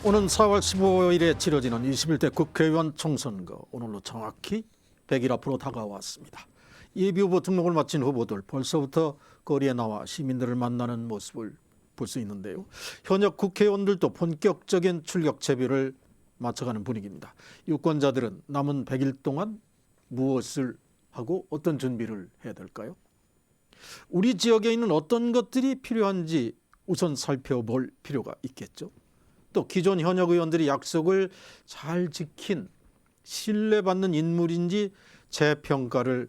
오는 4월 15일에 치러지는 21대 국회의원 총선거, 오늘로 정확히 100일 앞으로 다가왔습니다. 예비후보 등록을 마친 후보들 벌써부터 거리에 나와 시민들을 만나는 모습을 볼 수 있는데요. 현역 국회의원들도 본격적인 출격 채비를 맞춰가는 분위기입니다. 유권자들은 남은 100일 동안 무엇을 하고 어떤 준비를 해야 될까요? 우리 지역에 있는 어떤 것들이 필요한지 우선 살펴볼 필요가 있겠죠. 또 기존 현역 의원들이 약속을 잘 지킨 신뢰받는 인물인지 재평가를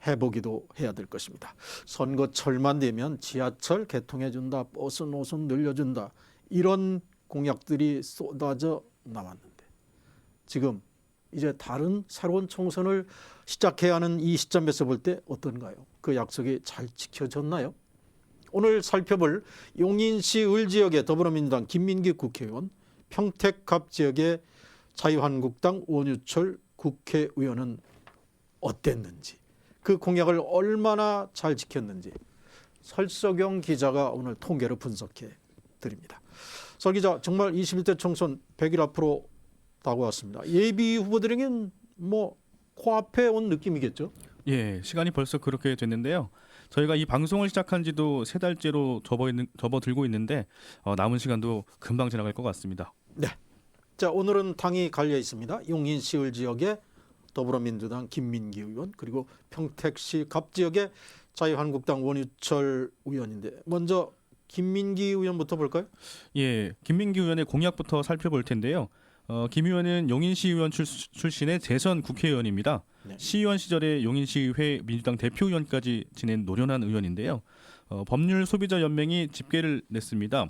해보기도 해야 될 것입니다. 선거철만 되면 지하철 개통해준다, 버스 노선 늘려준다, 이런 공약들이 쏟아져 나왔는데 지금 이제 다른 새로운 총선을 시작해야 하는 이 시점에서 볼 때 어떤가요? 그 약속이 잘 지켜졌나요? 오늘 살펴볼 용인시 을지역의 더불어민주당 김민기 국회의원, 평택갑 지역의 자유한국당 원유철 국회의원은 어땠는지, 그 공약을 얼마나 잘 지켰는지 설석영 기자가 오늘 통계를 분석해 드립니다. 설 기자, 정말 21대 총선 100일 앞으로 다가왔습니다. 예비 후보들에겐 코앞에 온 느낌이겠죠? 예, 시간이 벌써 그렇게 됐는데요. 저희가 이 방송을 시작한 지도 3달째로 접어들고 있는데 남은 시간도 금방 지나갈 것 같습니다. 네. 자, 오늘은 당이 갈려 있습니다. 용인시 을 지역의 더불어민주당 김민기 의원, 그리고 평택시 갑 지역의 자유한국당 원유철 의원인데 먼저 김민기 의원부터 볼까요? 예, 김민기 의원의 공약부터 살펴볼 텐데요. 김 의원은 용인시 의원 출신의 재선 국회의원입니다. 네. 시의원 시절에 용인시의회 민주당 대표의원까지 지낸 노련한 의원인데요. 법률 소비자 연맹이 집계를 냈습니다.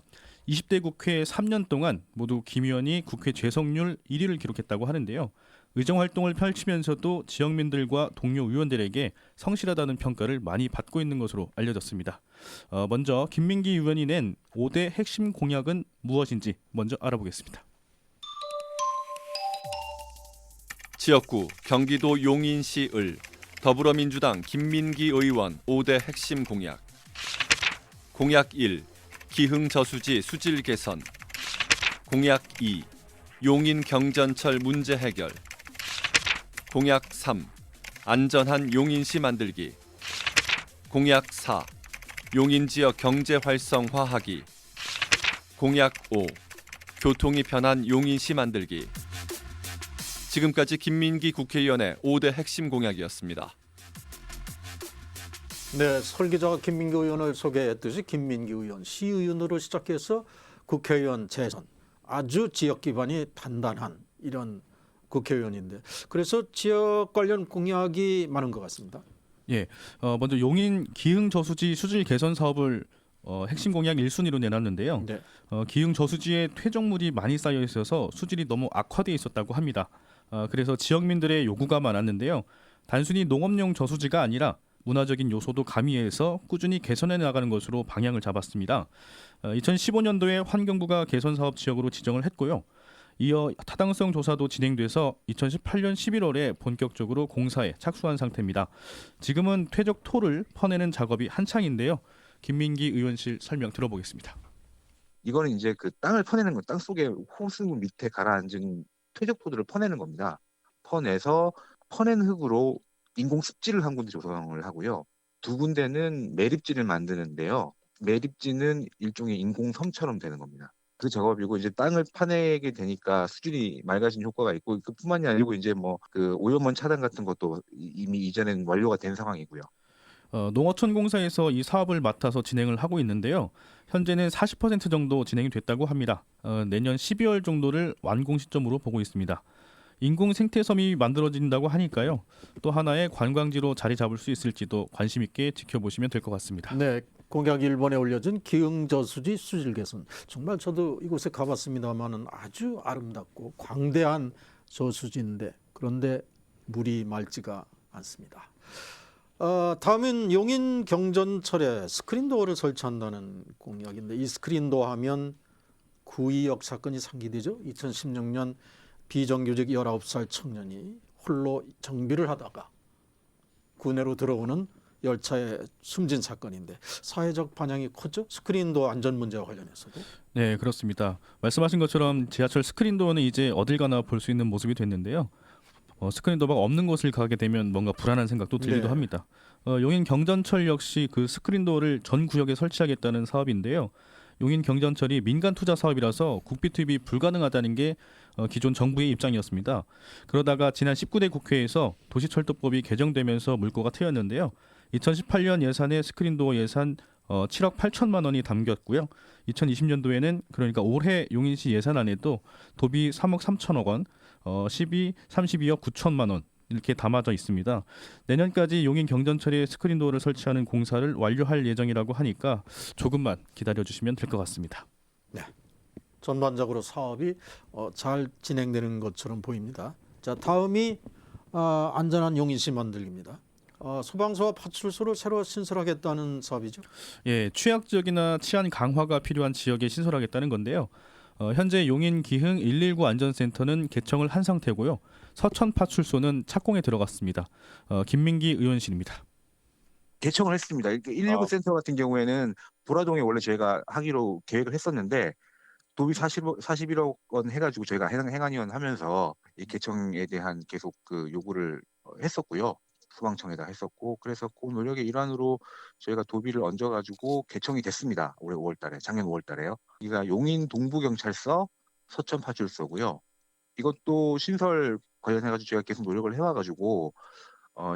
20대 국회 3년 동안 모두 김 의원이 국회 죄송률 1위를 기록했다고 하는데요. 의정활동을 펼치면서도 지역민들과 동료 의원들에게 성실하다는 평가를 많이 받고 있는 것으로 알려졌습니다. 먼저 김민기 의원이 낸 5대 핵심 공약은 무엇인지 먼저 알아보겠습니다. 지역구 경기도 용인시 을 더불어민주당 김민기 의원 5대 핵심 공약. 공약 1. 기흥저수지 수질 개선. 공약 2. 용인 경전철 문제 해결. 공약 3. 안전한 용인시 만들기. 공약 4. 용인 지역 경제 활성화하기. 공약 5. 교통이 편한 용인시 만들기. 지금까지 김민기 국회의원의 5대 핵심 공약이었습니다. 네, 설 기자가 김민기 의원을 소개했듯이 김민기 의원, 시의원으로 시작해서 국회의원 재선, 아주 지역 기반이 단단한 이런 국회의원인데, 그래서 지역 관련 공약이 많은 것 같습니다. 예, 먼저 용인 기흥 저수지 수질 개선 사업을 핵심 공약 1순위로 내놨는데요. 네. 기흥 저수지에 퇴적물이 많이 쌓여 있어서 수질이 너무 악화되어 있었다고 합니다. 그래서 지역민들의 요구가 많았는데요. 단순히 농업용 저수지가 아니라 문화적인 요소도 가미해서 꾸준히 개선해 나가는 것으로 방향을 잡았습니다. 2015년도에 환경부가 개선 사업 지역으로 지정을 했고요. 이어 타당성 조사도 진행돼서 2018년 11월에 본격적으로 공사에 착수한 상태입니다. 지금은 퇴적토를 퍼내는 작업이 한창인데요. 김민기 의원실 설명 들어보겠습니다. 이거는 이제 그 땅을 퍼내는 거, 땅 속에 호수 밑에 가라앉은 퇴적토들을 퍼내는 겁니다. 퍼내서 퍼낸 흙으로 인공 습지를 한 군데 조성을 하고요. 2군데는 매립지를 만드는데요. 매립지는 일종의 인공 섬처럼 되는 겁니다. 그 작업이고, 이제 땅을 파내게 되니까 수질이 맑아진 효과가 있고, 그뿐만이 아니고 이제 그 오염원 차단 같은 것도 이미 이전엔 완료가 된 상황이고요. 농어촌공사에서 이 사업을 맡아서 진행을 하고 있는데요. 현재는 40% 정도 진행이 됐다고 합니다. 내년 12월 정도를 완공 시점으로 보고 있습니다. 인공 생태섬이 만들어진다고 하니까요. 또 하나의 관광지로 자리 잡을 수 있을지도 관심 있게 지켜보시면 될 것 같습니다. 네, 공약 1번에 올려진 기흥저수지 수질 개선. 정말 저도 이곳에 가봤습니다만은 아주 아름답고 광대한 저수지인데, 그런데 물이 맑지가 않습니다. 다음은 용인 경전철에 스크린도어를 설치한다는 공약인데, 이 스크린도어 하면 구의역 사건이 상기되죠. 2016년 비정규직 19살 청년이 홀로 정비를 하다가 구내로 들어오는 열차에 숨진 사건인데 사회적 반향이 컸죠. 스크린도 안전 문제와 관련해서도. 네, 그렇습니다. 말씀하신 것처럼 지하철 스크린도어는 이제 어딜 가나 볼 수 있는 모습이 됐는데요. 스크린도어가 없는 곳을 가게 되면 뭔가 불안한 생각도 들기도 네. 합니다. 용인 경전철 역시 그 스크린도어를 전 구역에 설치하겠다는 사업인데요. 용인 경전철이 민간 투자 사업이라서 국비 투입이 불가능하다는 게 기존 정부의 입장이었습니다. 그러다가 지난 19대 국회에서 도시철도법이 개정되면서 물꼬가 트였는데요. 2018년 예산에 스크린도어 예산 7억 8천만 원이 담겼고요. 2020년도에는 그러니까 올해 용인시 예산안에도 도비 3억 3천억 원, 32억 9천만 원 이렇게 담아져 있습니다. 내년까지 용인 경전철에 스크린도어를 설치하는 공사를 완료할 예정이라고 하니까 조금만 기다려주시면 될 것 같습니다. 전반적으로 사업이 잘 진행되는 것처럼 보입니다. 자, 다음이 안전한 용인시 만들기입니다. 소방서와 파출소를 새로 신설하겠다는 사업이죠. 예, 취약 지역이나 치안 강화가 필요한 지역에 신설하겠다는 건데요. 현재 용인 기흥 119 안전센터는 개청을 한 상태고요. 서천 파출소는 착공에 들어갔습니다. 김민기 의원실입니다. 개청을 했습니다. 119 센터 같은 경우에는 보라동에 원래 저희가 하기로 계획을 했었는데 도비 41억 원 해가지고 저희가 행안위원 하면서 이 개청에 대한 계속 그 요구를 했었고요. 소방청에다 했었고 그래서 그 노력의 일환으로 저희가 도비를 얹어가지고 개청이 됐습니다. 올해 5월달에 작년 5월달에요. 여기가 용인 동부경찰서 서천파출소고요. 이것도 신설 관련해가지고 저희가 계속 노력을 해와가지고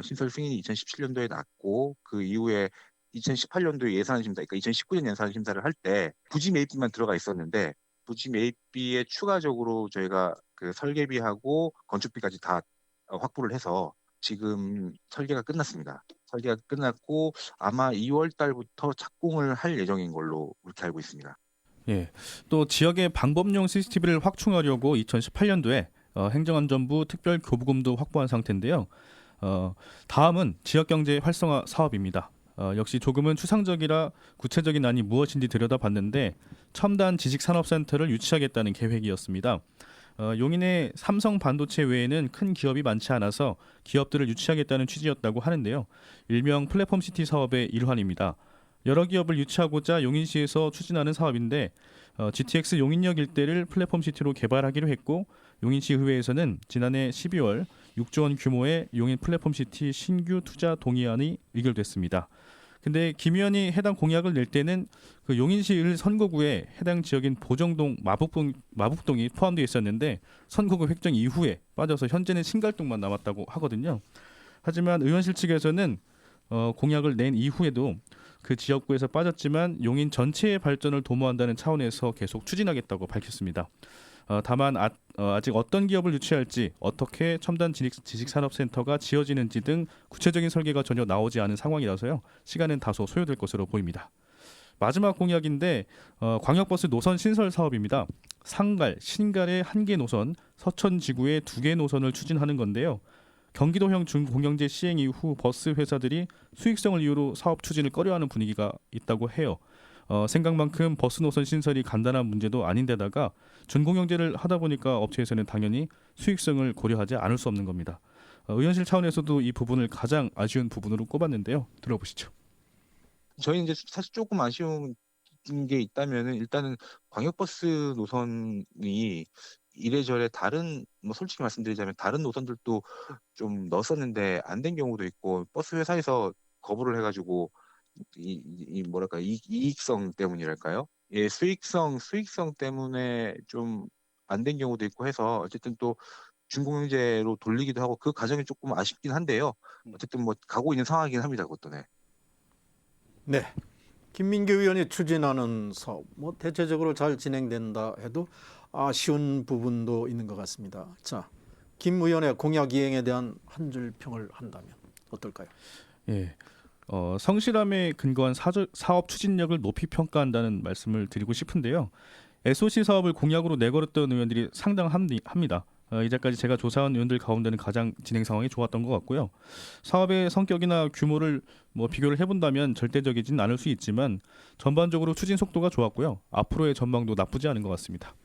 신설 승인이 2017년도에 났고 그 이후에 2018년도에 예산 심사, 그러니까 2019년 예산 심사를 할 때 부지 매입비만 들어가 있었는데 부지 매입비에 추가적으로 저희가 그 설계비하고 건축비까지 다 확보를 해서 지금 설계가 끝났습니다. 설계가 끝났고 아마 2월 달부터 착공을 할 예정인 걸로 그렇게 알고 있습니다. 예, 또 지역의 방범용 CCTV를 확충하려고 2018년도에 행정안전부 특별교부금도 확보한 상태인데요. 다음은 지역경제 활성화 사업입니다. 역시 조금은 추상적이라 구체적인 안이 무엇인지 들여다봤는데 첨단 지식산업센터를 유치하겠다는 계획이었습니다. 용인의 삼성 반도체 외에는 큰 기업이 많지 않아서 기업들을 유치하겠다는 취지였다고 하는데요. 일명 플랫폼시티 사업의 일환입니다. 여러 기업을 유치하고자 용인시에서 추진하는 사업인데 GTX 용인역 일대를 플랫폼시티로 개발하기로 했고 용인시 의회에서는 지난해 12월 6조 원 규모의 용인 플랫폼시티 신규 투자 동의안이 의결됐습니다. 근데 김 의원이 해당 공약을 낼 때는 그 용인시 을 선거구에 해당 지역인 보정동, 마북동이 포함되어 있었는데 선거구 획정 이후에 빠져서 현재는 신갈동만 남았다고 하거든요. 하지만 의원실 측에서는 공약을 낸 이후에도 그 지역구에서 빠졌지만 용인 전체의 발전을 도모한다는 차원에서 계속 추진하겠다고 밝혔습니다. 다만 아직 어떤 기업을 유치할지 어떻게 첨단 지식산업센터가 지어지는지 등 구체적인 설계가 전혀 나오지 않은 상황이라서요. 시간은 다소 소요될 것으로 보입니다. 마지막 공약인데 광역버스 노선 신설 사업입니다. 상갈, 신갈의 1개 노선, 서천지구의 2개 노선을 추진하는 건데요. 경기도형 준공영제 시행 이후 버스 회사들이 수익성을 이유로 사업 추진을 꺼려하는 분위기가 있다고 해요. 생각만큼 버스 노선 신설이 간단한 문제도 아닌데다가 준공영제를 하다 보니까 업체에서는 당연히 수익성을 고려하지 않을 수 없는 겁니다. 의원실 차원에서도 이 부분을 가장 아쉬운 부분으로 꼽았는데요. 들어보시죠. 저희 이제 사실 조금 아쉬운 게 있다면은 일단은 광역버스 노선이 이래저래 다른 뭐 솔직히 말씀드리자면 다른 노선들도 좀 넣었었는데 안 된 경우도 있고 버스 회사에서 거부를 해가지고 이 뭐랄까 이익성 때문이랄까요? 예, 수익성 때문에 좀 안 된 경우도 있고 해서 어쨌든 또 준공영제로 돌리기도 하고 그 과정이 조금 아쉽긴 한데요. 어쨌든 뭐 가고 있는 상황이긴 합니다. 그것도 네. 네. 김민기 의원이 추진하는 사업, 뭐 대체적으로 잘 진행된다 해도 아쉬운 부분도 있는 것 같습니다. 자, 김 의원의 공약 이행에 대한 한 줄 평을 한다면 어떨까요? 예. 성실함에 근거한 사업 추진력을 높이 평가한다는 말씀을 드리고 싶은데요. SOC 사업을 공약으로 내걸었던 의원들이 상당합니다. 이제까지 제가 조사한 의원들 가운데는 가장 진행 상황이 좋았던 것 같고요. 사업의 성격이나 규모를 비교를 해본다면 절대적이진 않을 수 있지만 전반적으로 추진 속도가 좋았고요. 앞으로의 전망도 나쁘지 않은 것 같습니다.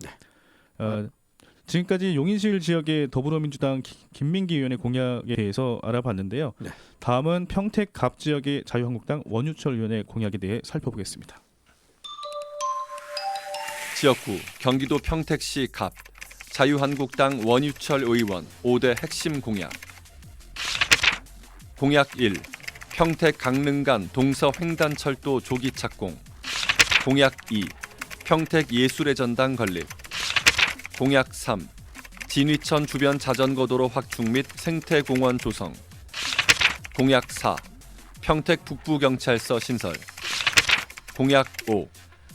지금까지 용인시을 지역의 더불어민주당 김민기 의원의 공약에 대해서 알아봤는데요. 네. 다음은 평택 갑 지역의 자유한국당 원유철 의원의 공약에 대해 살펴보겠습니다. 지역구 경기도 평택시 갑 자유한국당 원유철 의원 5대 핵심 공약. 공약 1. 평택 강릉 간 동서 횡단철도 조기 착공. 공약 2. 평택 예술의 전당 건립. 공약 3. 진위천 주변 자전거도로 확충 및 생태공원 조성. 공약 4. 평택 북부경찰서 신설. 공약 5.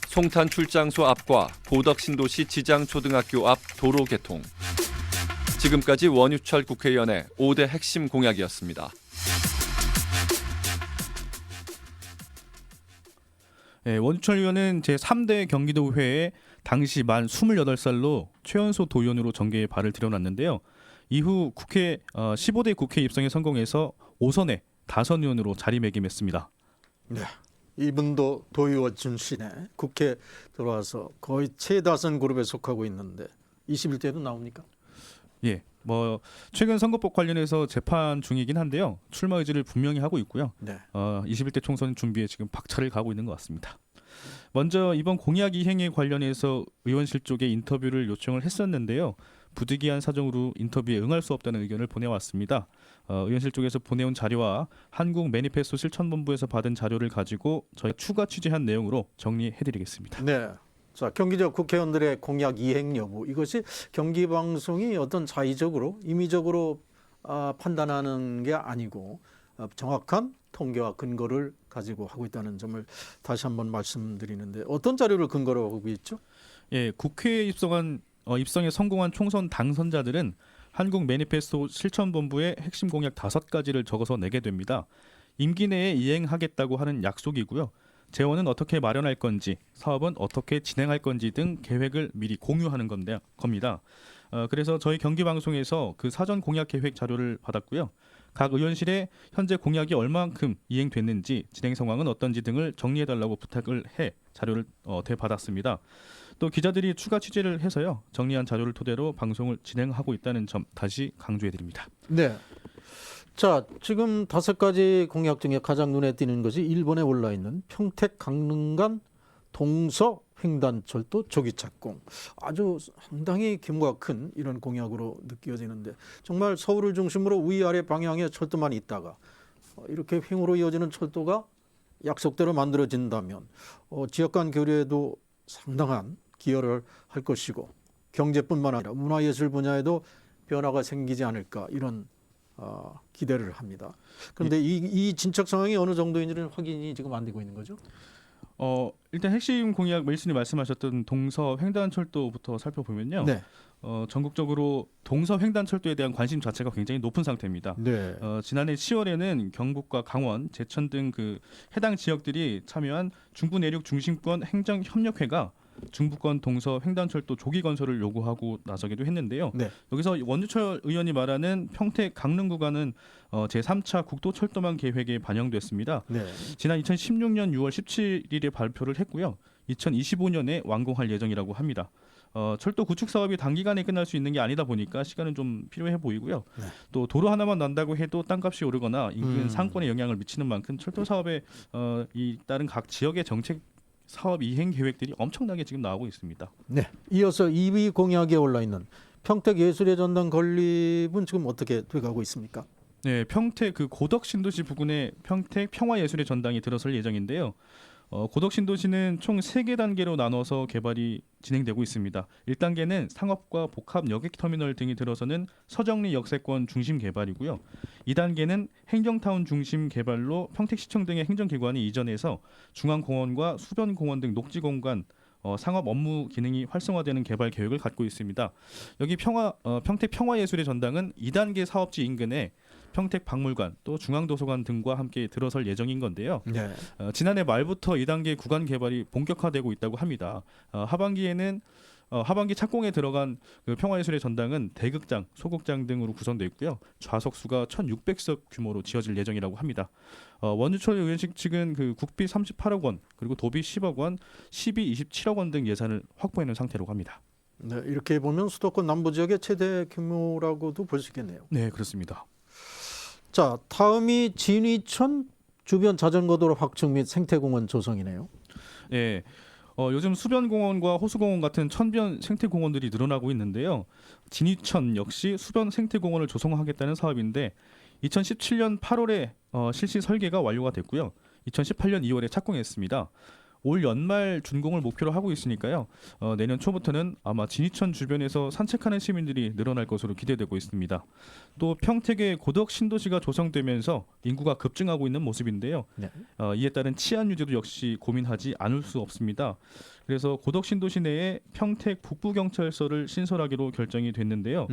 송탄 출장소 앞과 고덕신도시 지장초등학교 앞 도로 개통. 지금까지 원유철 국회의원의 5대 핵심 공약이었습니다. 네, 원유철 의원은 제3대 경기도의회에 당시 만 28살로 최연소 도의원으로 정계에 발을 들여놨는데요. 이후 국회 15대 국회 입성에 성공해서 5선에 다선 의원으로 자리매김했습니다. 네. 이분도 도의원 출신에 국회 들어와서 거의 최다선 그룹에 속하고 있는데 21대도 나옵니까? 예, 최근 선거법 관련해서 재판 중이긴 한데요. 출마 의지를 분명히 하고 있고요. 네. 21대 총선 준비에 지금 박차를 가고 있는 것 같습니다. 먼저 이번 공약 이행에 관련해서 의원실 쪽에 인터뷰를 요청을 했었는데요. 부득이한 사정으로 인터뷰에 응할 수 없다는 의견을 보내왔습니다. 의원실 쪽에서 보내온 자료와 한국 매니페스토 실천본부에서 받은 자료를 가지고 저희 추가 취재한 내용으로 정리해드리겠습니다. 네. 자, 경기지역 국회의원들의 공약 이행 여부, 이것이 경기방송이 어떤 자의적으로 임의적으로 판단하는 게 아니고 정확한 통계와 근거를 가지고 하고 있다는 점을 다시 한번 말씀드리는데, 어떤 자료를 근거로 하고 있죠? 예, 국회에 입성에 성공한 총선 당선자들은 한국 매니페스토 실천본부의 핵심 공약 5가지를 적어서 내게 됩니다. 임기 내에 이행하겠다고 하는 약속이고요. 재원은 어떻게 마련할 건지, 사업은 어떻게 진행할 건지 등 계획을 미리 공유하는 겁니다. 그래서 저희 경기방송에서 그 사전 공약 계획 자료를 받았고요. 각 의원실에 현재 공약이 얼만큼 이행됐는지, 진행 상황은 어떤지 등을 정리해달라고 부탁을 해 자료를 대받았습니다. 또 기자들이 추가 취재를 해서요, 정리한 자료를 토대로 방송을 진행하고 있다는 점 다시 강조해드립니다. 네. 자, 지금 5가지 공약 중에 가장 눈에 띄는 것이 1번에 올라 있는 평택 강릉 간 동서 횡단철도 조기 착공. 아주 상당히 규모가 큰 이런 공약으로 느껴지는데, 정말 서울을 중심으로 위아래 방향에 철도만 있다가 이렇게 횡으로 이어지는 철도가 약속대로 만들어진다면 지역 간 교류에도 상당한 기여를 할 것이고, 경제뿐만 아니라 문화예술 분야에도 변화가 생기지 않을까, 이런 기대를 합니다. 그런데 이 진척 상황이 어느 정도인지는 확인이 지금 안 되고 있는 거죠? 일단 핵심 공약 메일슨이 말씀하셨던 동서 횡단철도부터 살펴보면요. 네. 전국적으로 동서 횡단철도에 대한 관심 자체가 굉장히 높은 상태입니다. 네. 지난해 10월에는 경북과 강원, 제천 등 그 해당 지역들이 참여한 중부 내륙 중심권 행정협력회가 중부권 동서 횡단철도 조기 건설을 요구하고 나서기도 했는데요. 네. 여기서 원유철 의원이 말하는 평택 강릉 구간은 제3차 국도철도망 계획에 반영됐습니다. 네. 지난 2016년 6월 17일에 발표를 했고요. 2025년에 완공할 예정이라고 합니다. 철도 구축 사업이 단기간에 끝날 수 있는 게 아니다 보니까 시간은 좀 필요해 보이고요. 네. 또 도로 하나만 난다고 해도 땅값이 오르거나 인근 상권에 영향을 미치는 만큼 철도 사업에 따른 각 지역의 정책 사업 이행 계획들이 엄청나게 지금 나오고 있습니다. 네. 이어서 2위 공약에 올라 있는 평택 예술의 전당 건립은 지금 어떻게 돼가고 있습니까? 네, 평택 그 고덕 신도시 부근에 평택 평화예술의 전당이 들어설 예정인데요. 고덕 신도시는 총 3개 단계로 나눠서 개발이 진행되고 있습니다. 1단계는 상업과 복합 여객 터미널 등이 들어서는 서정리 역세권 중심 개발이고요. 2단계는 행정타운 중심 개발로 평택시청 등의 행정기관이 이전해서 중앙공원과 수변공원 등 녹지공간 상업 업무 기능이 활성화되는 개발 계획을 갖고 있습니다. 여기 평택 평화예술의 전당은 2단계 사업지 인근에 평택 박물관 또 중앙도서관 등과 함께 들어설 예정인 건데요. 네. 지난해 말부터 2단계 구간 개발이 본격화되고 있다고 합니다. 하반기에는 하반기 착공에 들어간 그 평화예술의 전당은 대극장, 소극장 등으로 구성되어 있고요. 좌석수가 1,600석 규모로 지어질 예정이라고 합니다. 원유철 의원실 측은 그 국비 38억 원, 그리고 도비 10억 원, 시비 27억 원 등 예산을 확보해 놓은 상태라고 합니다. 네, 이렇게 보면 수도권 남부 지역의 최대 규모라고도 볼 수 있겠네요. 네, 그렇습니다. 자, 다음이 진위천 주변 자전거도로 확충 및 생태공원 조성이네요. 네, 요즘 수변공원과 호수공원 같은 천변 생태공원들이 늘어나고 있는데요. 진위천 역시 수변 생태공원을 조성하겠다는 사업인데 2017년 8월에 실시 설계가 완료가 됐고요. 2018년 2월에 착공했습니다. 올 연말 준공을 목표로 하고 있으니까요. 내년 초부터는 아마 진위천 주변에서 산책하는 시민들이 늘어날 것으로 기대되고 있습니다. 또 평택의 고덕 신도시가 조성되면서 인구가 급증하고 있는 모습인데요. 네. 이에 따른 치안 유지도 역시 고민하지 않을 수 없습니다. 그래서 고덕 신도시 내에 평택 북부경찰서를 신설하기로 결정이 됐는데요.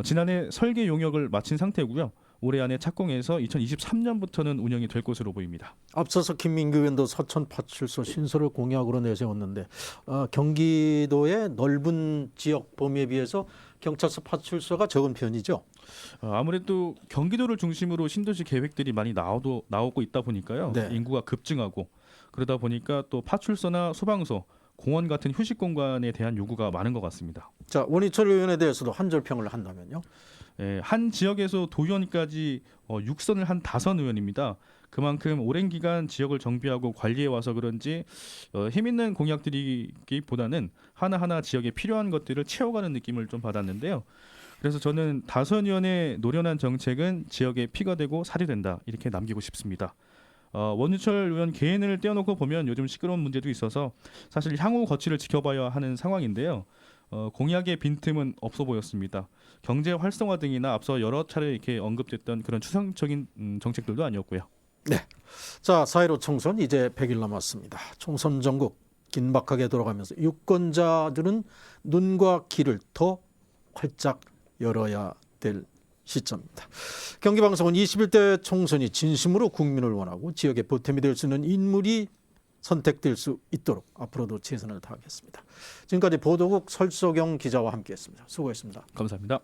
지난해 설계 용역을 마친 상태고요. 올해 안에 착공해서 2023년부터는 운영이 될 것으로 보입니다. 앞서서 김민규 의원도 서천 파출소 신설을 공약으로 내세웠는데 경기도의 넓은 지역 범위에 비해서 경찰서 파출소가 적은 편이죠. 아무래도 경기도를 중심으로 신도시 계획들이 많이 나오고 있다 보니까요. 네. 인구가 급증하고 그러다 보니까 또 파출소나 소방서, 공원 같은 휴식 공간에 대한 요구가 많은 것 같습니다. 자, 원희철 의원에 대해서도 한줄평을 한다면요. 한 지역에서 도의원까지 6선을 한 5의원입니다. 그만큼 오랜 기간 지역을 정비하고 관리해 와서 그런지 힘있는 공약들이기보다는 하나하나 지역에 필요한 것들을 채워가는 느낌을 좀 받았는데요. 그래서 저는 5의원의 노련한 정책은 지역에 피가 되고 살이 된다 이렇게 남기고 싶습니다. 원유철 의원 개인을 떼어놓고 보면 요즘 시끄러운 문제도 있어서 사실 향후 거취를 지켜봐야 하는 상황인데요. 공약의 빈틈은 없어 보였습니다. 경제 활성화 등이나 앞서 여러 차례 이렇게 언급됐던 그런 추상적인 정책들도 아니었고요. 네. 자, 4.15 총선 이제 100일 남았습니다. 총선 전국 긴박하게 돌아가면서 유권자들은 눈과 귀를 더 활짝 열어야 될 시점입니다. 경기방송은 21대 총선이 진심으로 국민을 원하고 지역의 보탬이 될 수 있는 인물이 선택될 수 있도록 앞으로도 최선을 다하겠습니다. 지금까지 보도국 설소경 기자와 함께했습니다. 수고했습니다. 감사합니다.